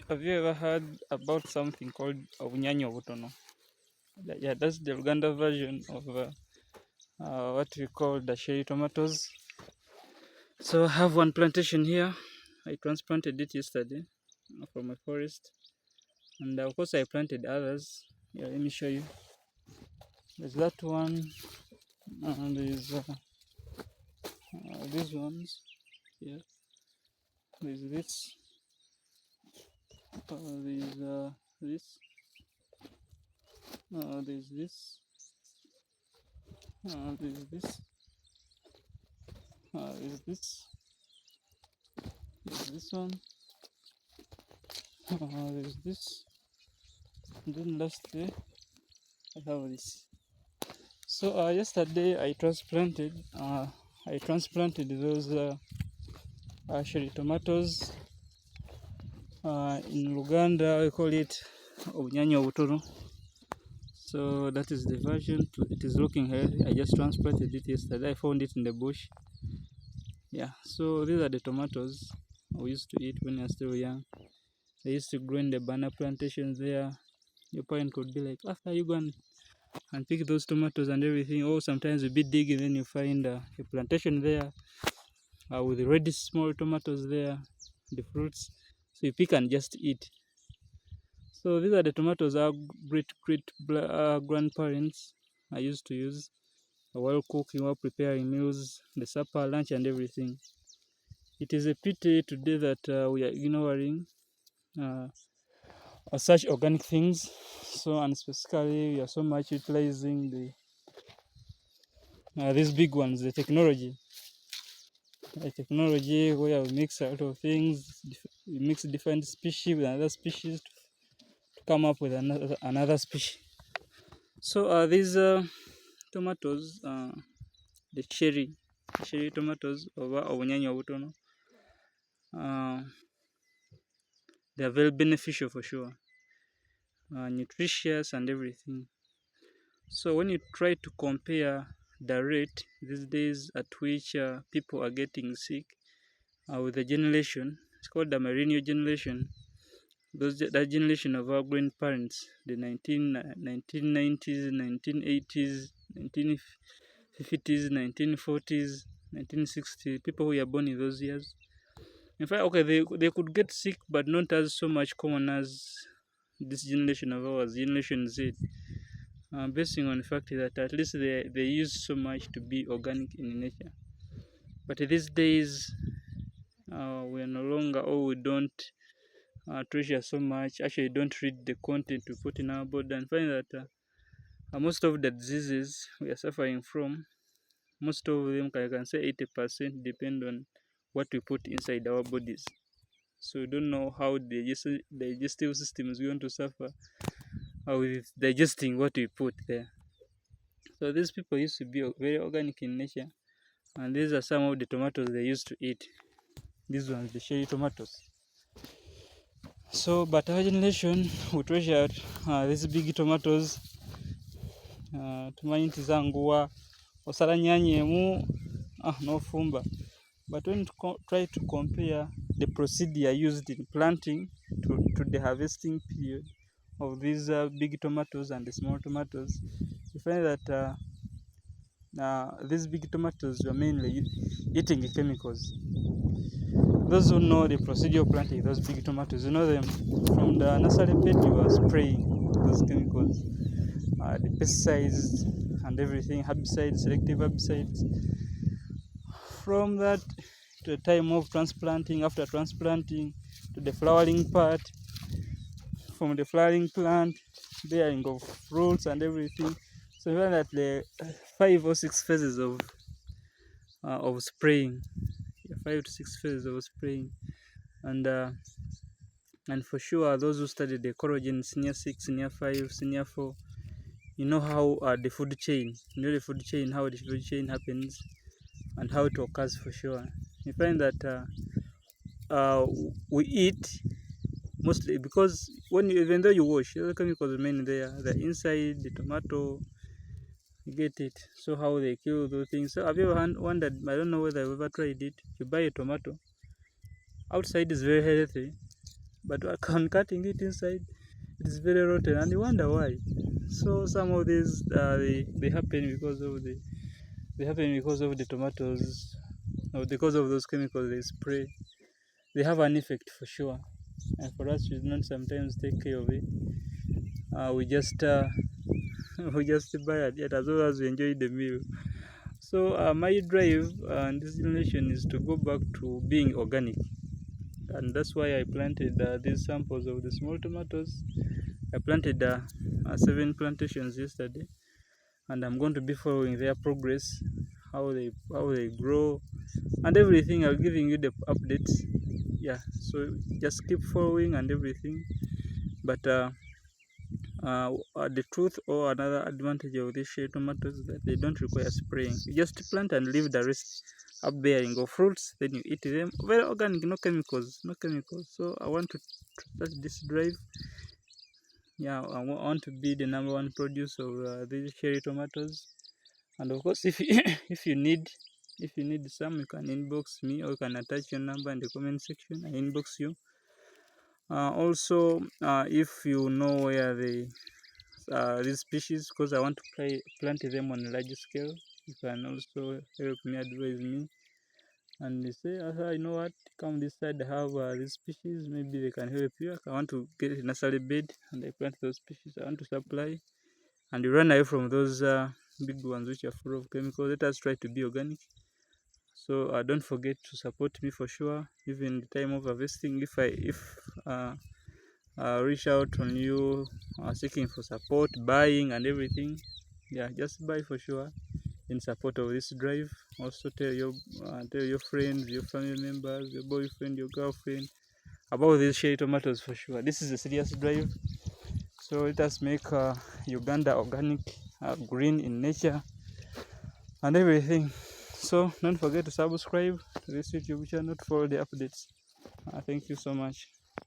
Have you ever heard about something called Obunyanyo Butono? Yeah, that's the Uganda version of what we call the cherry tomatoes. So I have one plantation here. I transplanted it yesterday from my forest, and of course I planted others. Yeah, let me show you. There's that one, and there's these ones. Yeah, there's this. There's this. There's this. There's this. There's this. There's this one. There's this. And then lastly, I have this. So yesterday I transplanted those cherry tomatoes. In Uganda we call it Obunyanyo Butono. So that is the version. It is looking healthy. I just transplanted it yesterday. I found it in the bush. Yeah, so these are the tomatoes we used to eat when we were still young. They used to grow in the banana plantations there. Your parent could be like, are you going and pick those tomatoes and everything? Or sometimes you be digging, then you find a plantation there with the red small tomatoes there, the fruits. So you pick and just eat. So these are the tomatoes our great grandparents I used to use while cooking, while preparing meals, the supper, lunch, and everything. It is a pity today that we are ignoring such organic things. So, and specifically, we are so much utilizing these big ones, the technology. Where we mix a lot of things, we mix different species with another species to come up with another species. So these tomatoes, the cherry tomatoes of Obunyanyo Butono, they are very beneficial for sure, nutritious and everything. So when you try to compare the rate these days at which people are getting sick with the generation, it's called the millennial generation. That generation of our grandparents, the 1990s, 1980s, 1950s, 1940s, 1960s, people who were born in those years. In fact, okay, they could get sick, but not as so much common as this generation of ours, Generation Z. Basing on the fact that at least they use so much to be organic in nature. But these days, we are no longer, or we don't treasure so much. Actually, don't read the content we put in our body and find that most of the diseases we are suffering from, most of them, I can say 80%, depend on what we put inside our bodies. So we don't know how the digestive system is going to suffer with digesting what we put there. So these people used to be very organic in nature, and these are some of the tomatoes they used to eat. These ones, the cherry tomatoes. So, but our generation, we treasured these big tomatoes. Tumanyi nti zanguwa osala nyanya emu n'ofumba. But when you try to compare the procedure used in planting to the harvesting period of these big tomatoes and the small tomatoes, you find that these big tomatoes were mainly eating chemicals. Those who know the procedure of planting those big tomatoes, you know them from the nursery bed. You are spraying those chemicals, the pesticides and everything, herbicides, selective herbicides. From that to the time of transplanting, after transplanting, to the flowering part, from the flowering plant, bearing of fruits and everything. So you find that the 5 or 6 phases of spraying, 5 to 6 phases of spraying, and for sure those who studied the ecology, senior 6, senior 5, senior 4, you know how the food chain, how the food chain happens and how it occurs for sure. You find that we eat mostly because even though you wash, the chemicals remain there. The inside the tomato, you get it. So how they kill those things. So have you ever wondered? I don't know whether I've ever tried it. You buy a tomato, outside is very healthy, but on cutting it inside, it is very rotten, and you wonder why. So some of these they happen because of the tomatoes, or because of those chemicals they spray. They have an effect for sure, and for us we do not sometimes take care of it. We just we just buy it yet as well as we enjoy the meal. So my drive in this generation is to go back to being organic, and that's why I planted these samples of the small tomatoes. I planted 7 plantations yesterday, and I'm going to be following their progress, how they grow, and everything. I'm giving you the updates. Yeah, so just keep following and everything. But the truth or another advantage of these shade tomatoes is that they don't require spraying. You just plant and leave the rest up bearing of fruits, then you eat them. Very organic, no chemicals, no chemicals. So I want to start this drive. Yeah, I want to be the #1 producer of these cherry tomatoes. And of course, if you, if you need some, you can inbox me, or you can attach your number in the comment section. I inbox you. Also, if you know where these species, because I want to plant them on a large scale, you can also help me, advise me, and they say, "Ah, you know what, come this side, I have these species, maybe they can help you." I want to get a nursery bed and I plant those species I want to supply, and you run away from those big ones which are full of chemicals. Let us try to be organic. So don't forget to support me for sure, even the time of harvesting. If reach out on you seeking for support, buying and everything, yeah, just buy for sure in support of this drive. Also tell your friends, your family members, your boyfriend, your girlfriend about these cherry tomatoes for sure. This is a serious drive, so let us make Uganda organic, green in nature and everything. So don't forget to subscribe to this YouTube channel to follow the updates. Thank you so much.